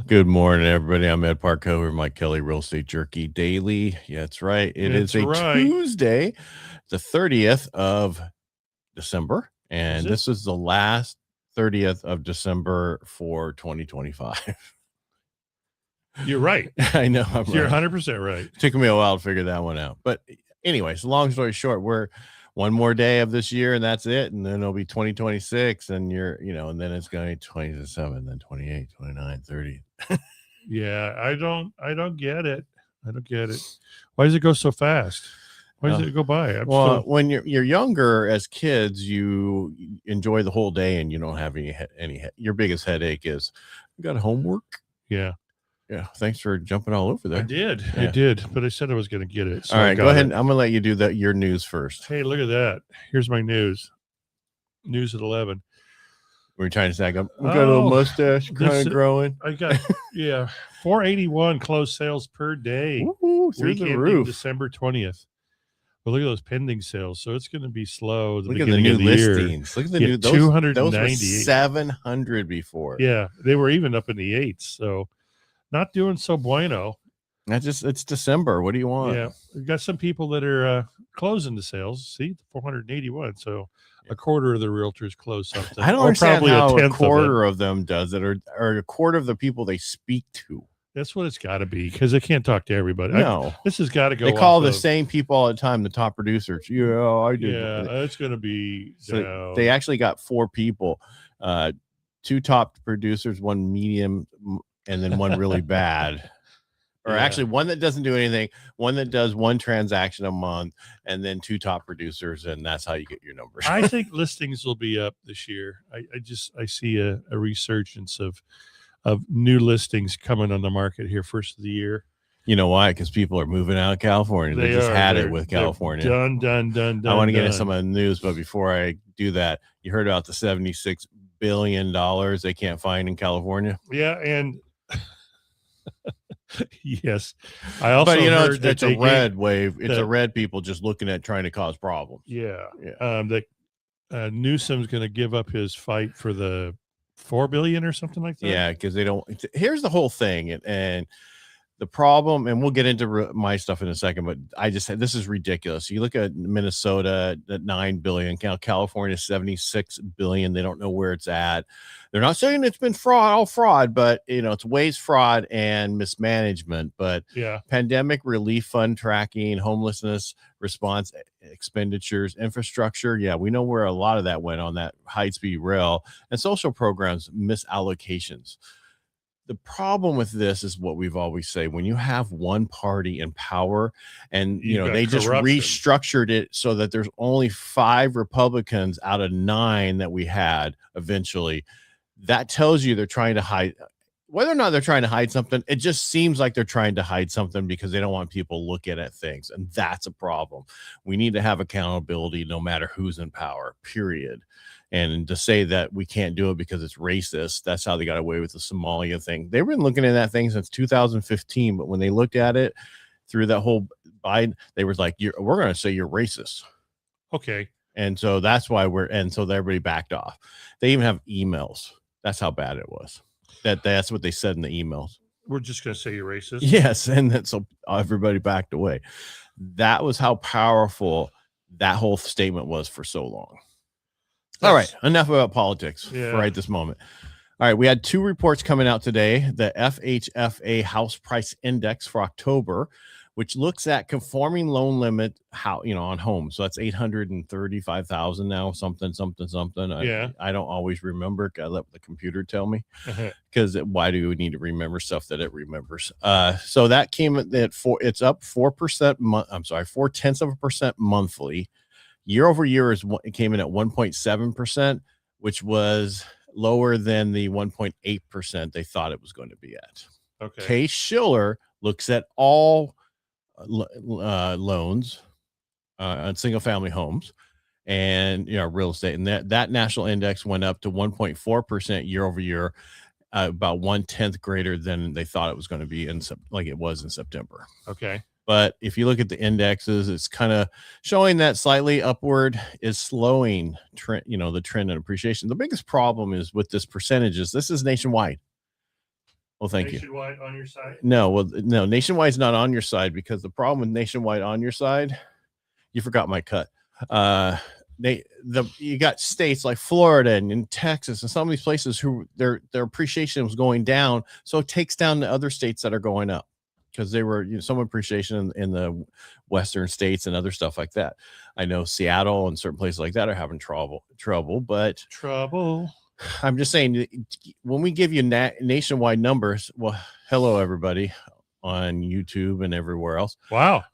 Good morning, everybody. I'm Ed Parcaut with Mike Kelly, Real Estate Jerky Daily. Yeah, that's right. It's a Tuesday, the 30th of December, and this is the last 30th of December for 2025. You're right. I know. You're 100% right. It took me a while to figure that one out. But anyways, long story short, we're one more day of this year and that's it. And then it'll be 2026 and and then it's going to be 27, then 28, 29, 30. Yeah, I don't get it. I don't get it. Why does it go so fast? Why does it go by? When you're younger as kids, you enjoy the whole day and you don't have any your biggest headache is you got homework. Yeah. Yeah. Thanks for jumping all over there. I did, but I said I was going to get it. So all right, go ahead. I'm going to let you do your news first. Hey, look at that. Here's my news. News at 11. We're trying to stack up. We got a little mustache kind of growing. I got 481 closed sales per day. Ooh, through the roof. December 20th. But look at those pending sales. So it's going to be slow. Look at the new listings. Look at the new 298. Those were 700 before. Yeah, they were even up in the 8s. So not doing so bueno. It's December. What do you want? Yeah, we've got some people that are closing the sales. See, 481. So a quarter of the realtors close something. I don't understand how a quarter of them does it, or a quarter of the people they speak to. That's what it's got to be, because they can't talk to everybody. No, this has got to go. They call the same people all the time, the top producers. Yeah, I do. Yeah, it's going to be. So they actually got 4 people, 2 top producers, 1 medium, and then 1 really bad. Or actually 1 that doesn't do anything, 1 that does 1 transaction a month, and then 2 top producers, and that's how you get your numbers. I think listings will be up this year. I see a resurgence of new listings coming on the market here first of the year. You know why? Because people are moving out of California. They just had it with California. Done. I want to get into some of the news, but before I do that, you heard about the $76 billion they can't find in California? Yeah, and yes. I also heard that it's a red wave. It's a red people just looking at trying to cause problems. Yeah. That Newsom's going to give up his fight for the $4 billion or something like that. Yeah, because they don't. Here's the whole thing, and the problem, and we'll get into my stuff in a second, but I just said this is ridiculous. You look at Minnesota at $9 billion, California $76 billion. They don't know where it's at. They're not saying it's been all fraud, but it's waste, fraud, and mismanagement. But pandemic relief fund tracking, homelessness response expenditures, infrastructure. Yeah, we know where a lot of that went on that high-speed rail, and social programs misallocations. The problem with this is what we've always say: when you have one party in power, and they just restructured it so that there's only 5 Republicans out of 9 that we had eventually. That tells you they're trying to hide. Whether or not they're trying to hide something, it just seems like they're trying to hide something because they don't want people looking at things, and that's a problem. We need to have accountability no matter who's in power, period. And to say that we can't do it because it's racist, that's how they got away with the Somalia thing. They've been looking at that thing since 2015, but when they looked at it through that whole Biden, they were like, we're going to say you're racist. Okay. And so that's why so everybody backed off. They even have emails. That's how bad it was. That's what they said in the emails. We're just going to say you're racist. Yes. And so everybody backed away. That was how powerful that whole statement was for so long. All right, enough about politics right this moment. All right, we had 2 reports coming out today. The FHFA House Price Index for October, which looks at conforming loan limit on homes. So that's 835,000 now, something. I don't always remember. I let the computer tell me, because why do we need to remember stuff that it remembers? So that came at it's up 4%. 0.4% monthly. Year over year it came in at 1.7%, which was lower than the 1.8% they thought it was going to be at. Okay. Case Shiller looks at all loans on single family homes and real estate, and that national index went up to 1.4% year over year, about 1/10 greater than they thought it was going to be like it was in September. Okay. But if you look at the indexes, it's kind of showing that slightly upward is slowing the trend in appreciation. The biggest problem is with this percentages. This is nationwide. Well, thank you. Nationwide on your side? No, well, no, Nationwide's not on your side because the problem with Nationwide on your side, you forgot my cut. You got states like Florida and Texas and some of these places who their appreciation was going down, so it takes down the other states that are going up because they were some appreciation in the western states and other stuff like that. I know Seattle and certain places like that are having trouble, but I'm just saying when we give you nationwide numbers, well, hello everybody on YouTube and everywhere else. Wow.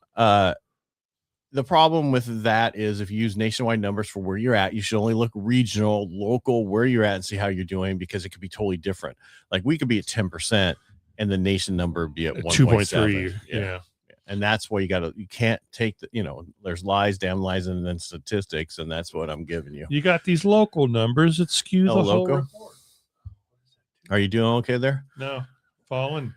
The problem with that is if you use nationwide numbers for where you're at, you should only look regional, local, where you're at and see how you're doing because it could be totally different. Like we could be at 10% and the nation number be at 1.3. Yeah. And that's why you can't take there's lies, damn lies, and then statistics. And that's what I'm giving you. You got these local numbers that skew the whole report. Are you doing okay there? No, falling.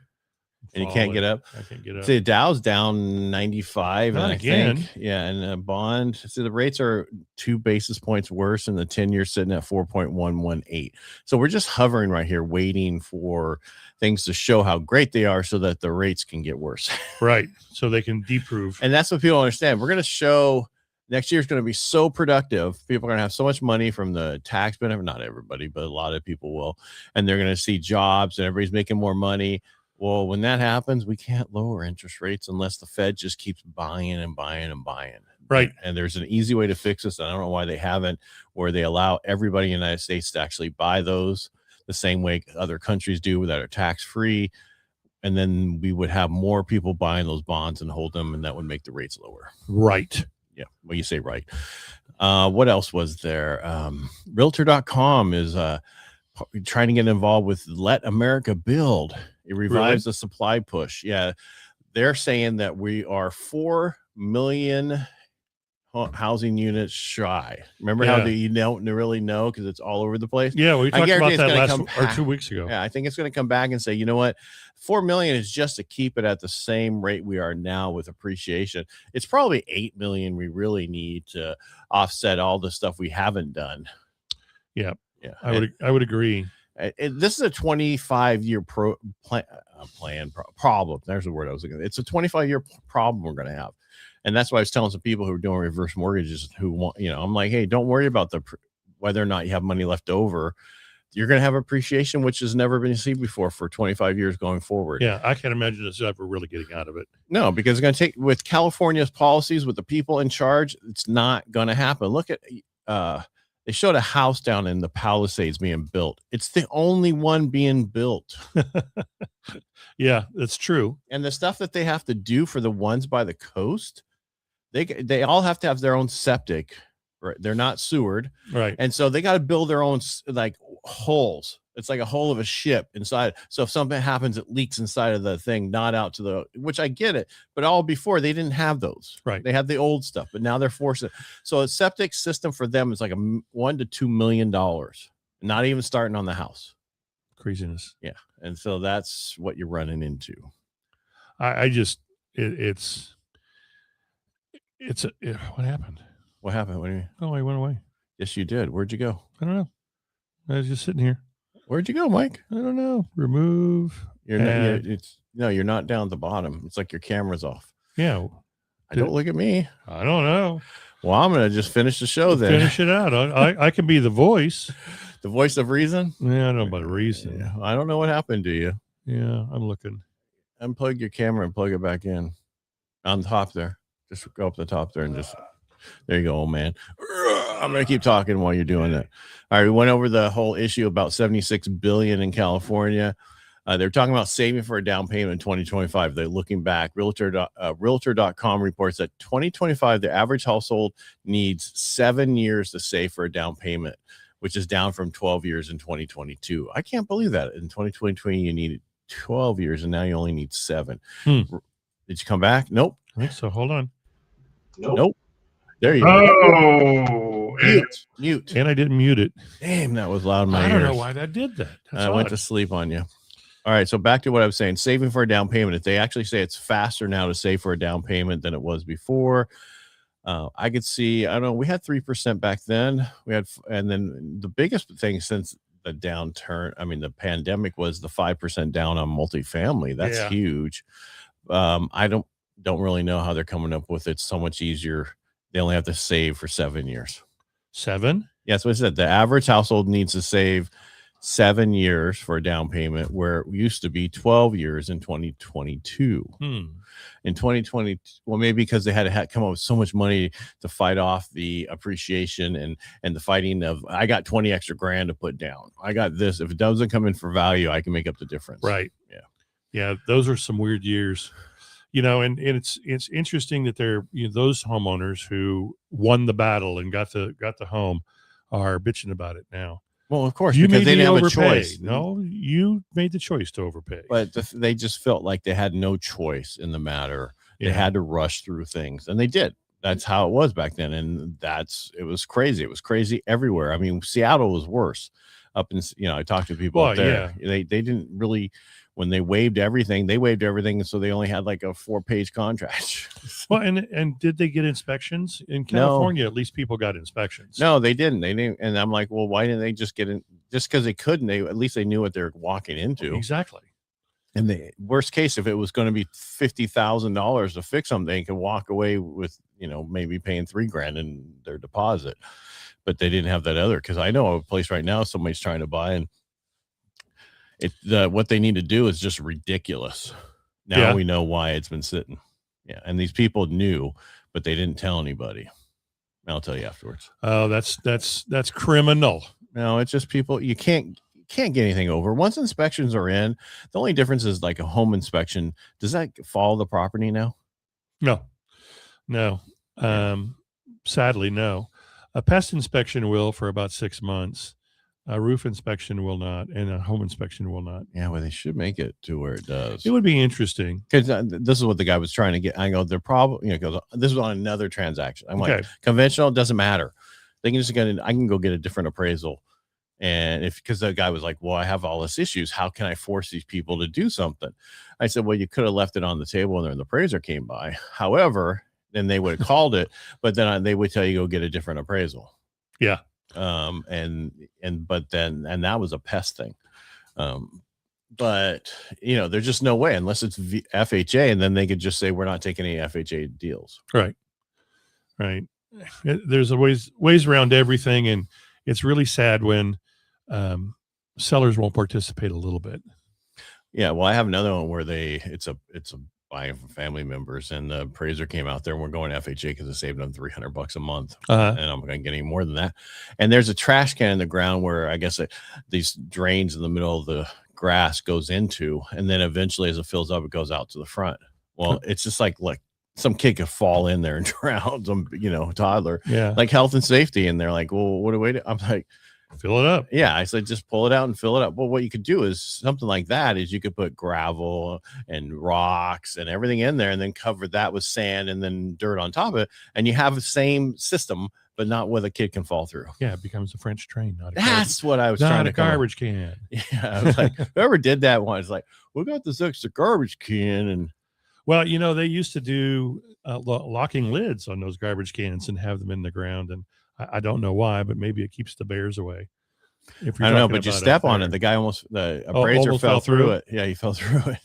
And you can't get up. I can't get up. See, the Dow's down 95. Not and again. I think, yeah, and the bond. See, the rates are 2 basis points worse, and the 10-year sitting at 4.118. So we're just hovering right here, waiting for things to show how great they are, so that the rates can get worse. Right. So they can deprove. And that's what people understand. We're going to show next year is going to be so productive. People are going to have so much money from the tax benefit. Not everybody, but a lot of people will, and they're going to see jobs, and everybody's making more money. Well, when that happens, we can't lower interest rates unless the Fed just keeps buying and buying and buying. Right. And there's an easy way to fix this. I don't know why they haven't, where they allow everybody in the United States to actually buy those the same way other countries do that are tax free. And then we would have more people buying those bonds and hold them, and that would make the rates lower. Right. Yeah. Well, you say right. What else was there? Realtor.com is trying to get involved with Let America Build. It revives the supply push. Yeah, they're saying that we are 4 million housing units shy. Remember how you don't really know because it's all over the place? Yeah, we talked about that 2 weeks ago. Yeah, I think it's going to come back and say, you know what? 4 million is just to keep it at the same rate we are now with appreciation. It's probably 8 million we really need to offset all the stuff we haven't done. Yeah. Yeah, I would agree. This is a 25-year problem. There's the word I was looking at. It's a 25-year problem we're going to have. And that's why I was telling some people who are doing reverse mortgages who want, I'm like, hey, don't worry about whether or not you have money left over. You're going to have appreciation, which has never been seen before for 25 years going forward. Yeah, I can't imagine us ever really getting out of it. No, because it's going to take, with California's policies, with the people in charge, it's not going to happen. Look at, they showed a house down in the Palisades being built. It's the only one being built. Yeah, that's true. And the stuff that they have to do for the ones by the coast, they all have to have their own septic. Right? They're not sewered. Right. And so they got to build their own like holes. It's like a hole of a ship inside. So if something happens, it leaks inside of the thing, not out to which I get it. But all before they didn't have those. Right. They had the old stuff, but now they're forced it. So a septic system for them is like $1 to $2 million, not even starting on the house. Craziness. Yeah. And so that's what you're running into. It's what happened? What happened? What do you mean? Oh, I went away. Yes, you did. Where'd you go? I don't know. I was just sitting here. Where'd you go, Mike? I don't know. Remove. You're not down at the bottom. It's like your camera's off. Yeah. Don't look at me. I don't know. Well, I'm going to just finish the show then. Finish it out. I can be the voice. The voice of reason? Yeah, I don't know about reason. Yeah, I don't know what happened to you. Yeah, I'm looking. Unplug your camera and plug it back in. On the top there. Just go up the top there and just... There you go, old man. I'm going to keep talking while you're doing that. All right, we went over the whole issue about $76 billion in California. They're talking about saving for a down payment in 2025. They're looking back. Realtor.com reports that 2025, the average household needs 7 years to save for a down payment, which is down from 12 years in 2022. I can't believe that. In 2020, you needed 12 years, and now you only need 7. Did you come back? Nope. I think so. Hold on. Nope. There you go. Mute. And I didn't mute it. Damn, that was loud in my ears. I don't know why that did that. I went to sleep on you. All right, so back to what I was saying. Saving for a down payment. If they actually say it's faster now to save for a down payment than it was before, I could see, I don't know, we had 3% back then. And then the biggest thing since downturn. I mean, the pandemic was the 5% down on multifamily. That's huge. I don't really know how they're coming up with it so much easier. They only have to save for 7 years. 7? Yeah, that's what I said. The average household needs to save 7 years for a down payment, where it used to be 12 years in 2022. In 2020, well, maybe because they had to come up with so much money to fight off the appreciation and the fighting of, I got 20 extra grand to put down. I got this. If it doesn't come in for value, I can make up the difference. Right. Yeah. Yeah. Those are some weird years, and it's interesting that they're, those homeowners who won the battle and got the home are bitching about it now. Well, of course, because they didn't have a choice. No, you made the choice to overpay. But they just felt like they had no choice in the matter. They had to rush through things, and they did. That's how it was back then, and it was crazy. It was crazy everywhere. I mean, Seattle was worse. Up in, I talked to people up there. Yeah. They didn't really, when they waived everything, and so they only had like a 4-page contract. Well, and did they get inspections in California? No. At least people got inspections. No, they didn't. And I'm like, well, why didn't they just get in? Just because they couldn't, at least they knew what they were walking into. Exactly. And the worst case, if it was going to be $50,000 to fix something, they could walk away with, maybe paying $3,000 in their deposit. But they didn't have that other, because I know a place right now somebody's trying to buy, and what they need to do is just ridiculous. Now we know why it's been sitting. Yeah, and these people knew, but they didn't tell anybody. I'll tell you afterwards. Oh, that's criminal. No, it's just people. You can't get anything over. Once inspections are in, the only difference is like a home inspection. Does that follow the property now? No. Sadly, no. A pest inspection will for about 6 months. A roof inspection will not, and a home inspection will not. Yeah, well, they should make it to where it does. It would be interesting. Because this is what the guy was trying to get. I go, they're probably, goes, this is on another transaction. I'm like, conventional, doesn't matter. They can just I can go get a different appraisal. And because the guy was like, well, I have all this issues. How can I force these people to do something? I said, well, you could have left it on the table when the appraiser came by. However, then they would have called it, but then they would tell you go get a different appraisal. Yeah. But that was a pest thing. But there's just no way unless it's FHA, and then they could just say, we're not taking any FHA deals. Right. There's a ways around everything. And it's really sad when, sellers won't participate a little bit. Yeah. Well, I have another one where it's a buying from family members, and the appraiser came out there, and we're going FHA because it saved them $300 a month. And I'm going to get any more than that. And there's a trash can in the ground where I guess these drains in the middle of the grass goes into, and then eventually as it fills up, it goes out to the front. Well, it's just like some kid could fall in there and drown some, toddler. Yeah. Like health and safety. And they're like, well, what do we do? I'm like, fill it up. Yeah. I said, just pull it out and fill it up. Well, what you could do is something like that is you could put gravel and rocks and everything in there, and then cover that with sand and then dirt on top of it. And you have the same system, but not where the kid can fall through. Yeah. It becomes a French train. That's what I was trying to garbage can. Yeah. I was like, whoever did that one is like, we got this extra garbage can. And well, they used to do locking lids on those garbage cans and have them in the ground. And I don't know why, but maybe it keeps the bears away. I don't know, but you step on it. The guy the appraiser fell through it. Yeah, he fell through it.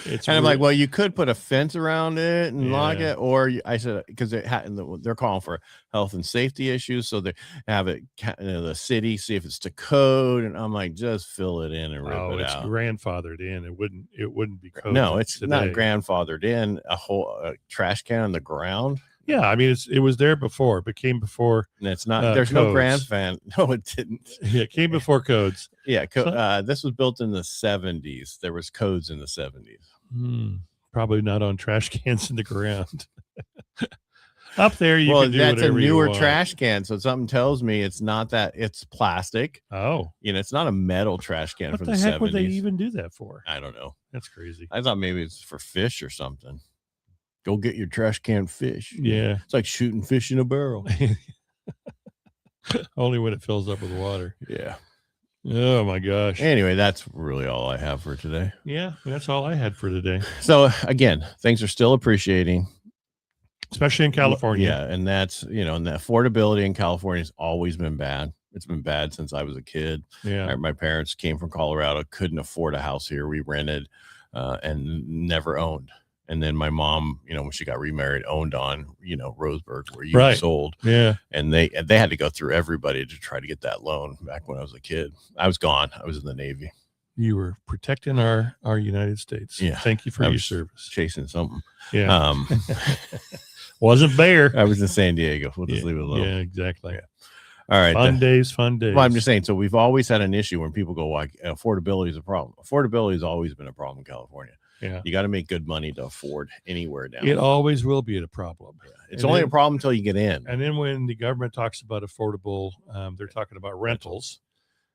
And I'm like, well, you could put a fence around it and lock it, or I said, because they're calling for health and safety issues, so they have it, the city, see if it's to code, and I'm like, just fill it in and rip it out. It's grandfathered in. It wouldn't be code. No, it's not grandfathered in. A whole trash can on the ground. Yeah, I mean, it was there before. It came before. And it's not. There's codes. No grand fan. No, it didn't. Yeah, it came before codes. Yeah, this was built in the 70s. There was codes in the 70s. Probably not on trash cans in the ground. Up there, you can do that's whatever a newer you want. Trash can. So something tells me it's not that. It's plastic. Oh, it's not a metal trash can from the 70s. What the heck would they even do that for? I don't know. That's crazy. I thought maybe it's for fish or something. Go get your trash can fish. Yeah. It's like shooting fish in a barrel. Only when it fills up with water. Yeah. Oh, my gosh. Anyway, that's really all I have for today. Yeah, that's all I had for today. So, again, things are still appreciating. especially in California. Yeah, and that's, and the affordability in California has always been bad. It's been bad since I was a kid. Yeah. My parents came from Colorado, couldn't afford a house here. We rented and never owned. And then my mom, when she got remarried, owned on, Roseburg, where you sold. Yeah. And they had to go through everybody to try to get that loan back when I was a kid. I was gone. I was in the Navy. You were protecting our United States. Yeah. Thank you for your service. Chasing something. Yeah. Wasn't bear. I was in San Diego. We'll just leave it alone. Yeah, exactly. Yeah. All right. Fun days. Well, I'm just saying. So we've always had an issue when people go, like, affordability is a problem. Affordability has always been a problem in California. Yeah. You got to make good money to afford anywhere now. It always will be a problem. Yeah. It's only a problem until you get in. And then when the government talks about affordable, they're talking about rentals.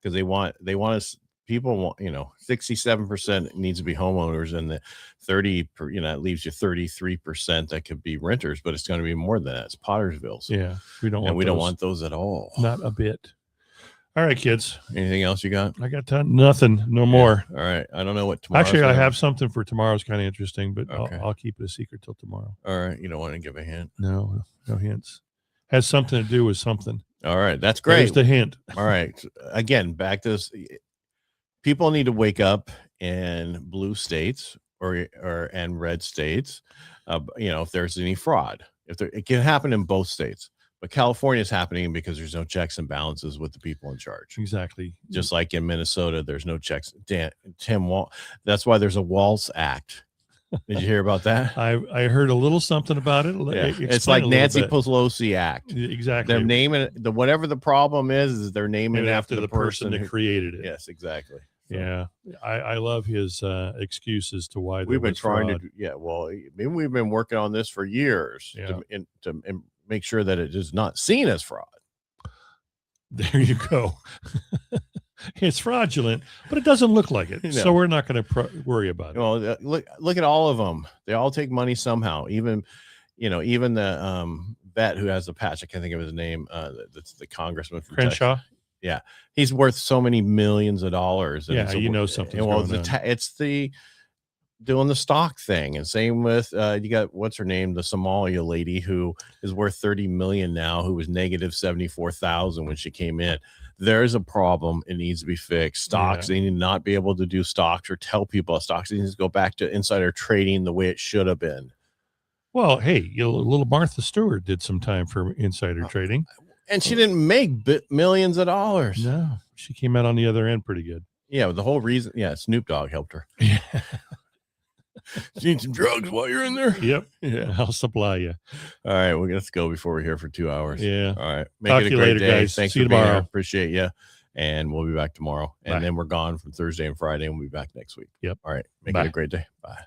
Because they want us. People want, 67% needs to be homeowners, and the 30, it leaves you 33% that could be renters, but it's going to be more than that. It's Pottersville. So, yeah. We don't want those at all. Not a bit. All right, kids. Anything else you got? I got nothing. No more. All right. I don't know what tomorrow. Actually, I have something for tomorrow's kind of interesting, but okay. I'll keep it a secret till tomorrow. All right. You don't want to give a hint? No hints. Has something to do with something. All right. That's great. There's the hint. All right. Again, back to this. People need to wake up in blue states and red states. If there's any fraud, it can happen in both states, but California is happening because there's no checks and balances with the people in charge. Exactly. Just like in Minnesota, there's no checks. Tim Wall. That's why there's a Walz Act. Did you hear about that? I heard a little something about it. Yeah. It's like Nancy Pelosi Act. Exactly. They're naming whatever the problem is they're naming it after the person that created it. Yes, exactly. So, yeah, I love his excuses to why we've been trying fraud. to. Yeah, well, maybe we've been working on this for years to make sure that it is not seen as fraud. There you go. It's fraudulent, but it doesn't look like it, so we're not going to worry about it. Well, look at all of them. They all take money somehow. Even the vet who has the patch. I can't think of his name. That's the congressman from Crenshaw. Texas. Yeah, he's worth so many millions of dollars. And something. Well, it's the doing the stock thing, and same with you got what's her name, the Somalia lady who is worth 30 million now, who was negative 74,000 when she came in. There's a problem. It needs to be fixed. Stocks, they need to not be able to do stocks or tell people about stocks. It needs to go back to insider trading the way it should have been. Well, hey, little Martha Stewart did some time for insider trading. And she didn't make millions of dollars. No, she came out on the other end pretty good. Yeah, the whole reason. Yeah, Snoop Dogg helped her. Yeah. You need some drugs while you're in there? Yep. Yeah, I'll supply you. All right, well, let's go before we're here for 2 hours. Yeah. All right. Talk Make it to a you great later, day. guys. Thanks See for you being tomorrow. here. Appreciate you. And we'll be back tomorrow. Bye. And then we're gone from Thursday and Friday, and we'll be back next week. Yep. All right. Make Bye. it a great day. Bye.